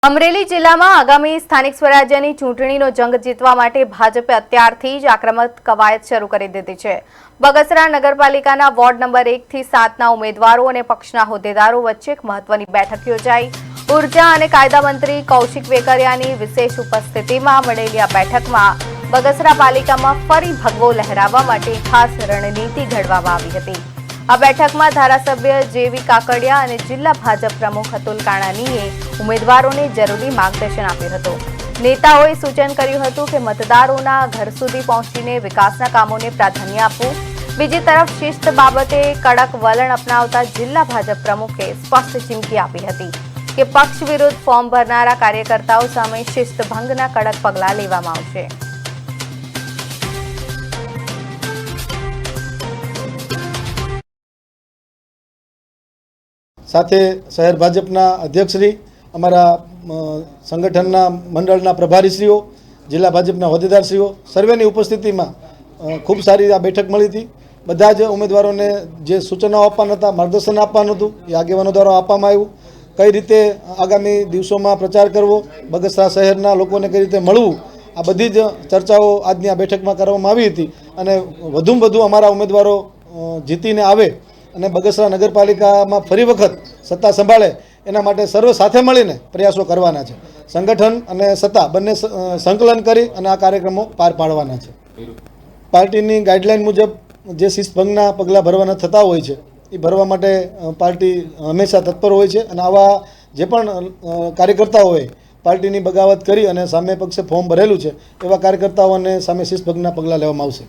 અમરેલી જિલ્લામાં આગામી સ્થાનિક સ્વરાજ્યની ચૂંટણીનો જંગ જીતવા માટે ભાજપે અત્યારથી જ આક્રમક કવાયત શરૂ કરી દીધી છે। બગસરા નગરપાલિકાના વોર્ડ નંબર 1 થી 7ના ઉમેદવારો અને પક્ષના હોદ્દેદારો વચ્ચે એક મહત્વની બેઠક યોજાઈ। ઉર્જા અને કાયદા મંત્રી કૌશિક વેકરિયાની વિશેષ ઉપસ્થિતિમાં મળેલી આ બેઠકમાં બગસરા પાલિકામાં ફરી ભગવો લહેરાવવા માટે ખાસ રણનીતિ ઘડવામાં આવી હતી। આ બેઠકમાં ધારાસભ્ય જેવી કાકડિયા અને જિલ્લા ભાજપ પ્રમુખ અતુલ કાણાનીએ ઉમેદવારોને જરૂરી માર્ગદર્શન આપ્યું હતું। નેતાઓએ સૂચન કર્યું હતું કે મતદારોના ઘર સુધી પહોંચીને વિકાસના કામોને પ્રાધાન્ય આપવું। બીજી તરફ શિસ્ત બાબતે કડક વલણ અપનાવતા જિલ્લા ભાજપ પ્રમુખે સ્પષ્ટ ચીમકી આપી હતી કે પક્ષ વિરુદ્ધ ફોર્મ ભરનારા કાર્યકર્તાઓ સામે શિસ્ત ભંગના કડક પગલાં લેવામાં આવશે। સાથે શહેર ભાજપના અધ્યક્ષશ્રી, અમારા સંગઠનના મંડળના પ્રભારીશ્રીઓ, જિલ્લા ભાજપના હોદ્દેદારશ્રીઓ સર્વેની ઉપસ્થિતિમાં ખૂબ સારી આ બેઠક મળી હતી। બધા જ ઉમેદવારોને જે સૂચનો આપવાના હતા, માર્ગદર્શન આપવાનું હતું એ આગેવાનો દ્વારા આપવામાં આવ્યું। કઈ રીતે આગામી દિવસોમાં પ્રચાર કરવો, બગસરા શહેરના લોકોને કઈ રીતે મળવું, આ બધી જ ચર્ચાઓ આજની આ બેઠકમાં કરવામાં આવી હતી અને વધુમાં વધુ અમારા ઉમેદવારો જીતીને આવે અને બગસરા નગરપાલિકામાં ફરી વખત સત્તા સંભાળે એના માટે સર્વ સાથે મળીને પ્રયાસો કરવાના છે। સંગઠન અને સત્તા બંને સંકલન કરી અને આ કાર્યક્રમો પાર પાડવાના છે। પાર્ટીની ગાઈડલાઈન મુજબ જે શિસ્તભંગના પગલાં ભરવાના થતા હોય છે એ ભરવા માટે પાર્ટી હંમેશા તત્પર હોય છે અને આવા જે પણ કાર્યકર્તાઓએ પાર્ટીની બગાવત કરી અને સામે પક્ષે ફોર્મ ભરેલું છે એવા કાર્યકર્તાઓને સામે શિસ્તભંગના પગલાં લેવામાં આવશે।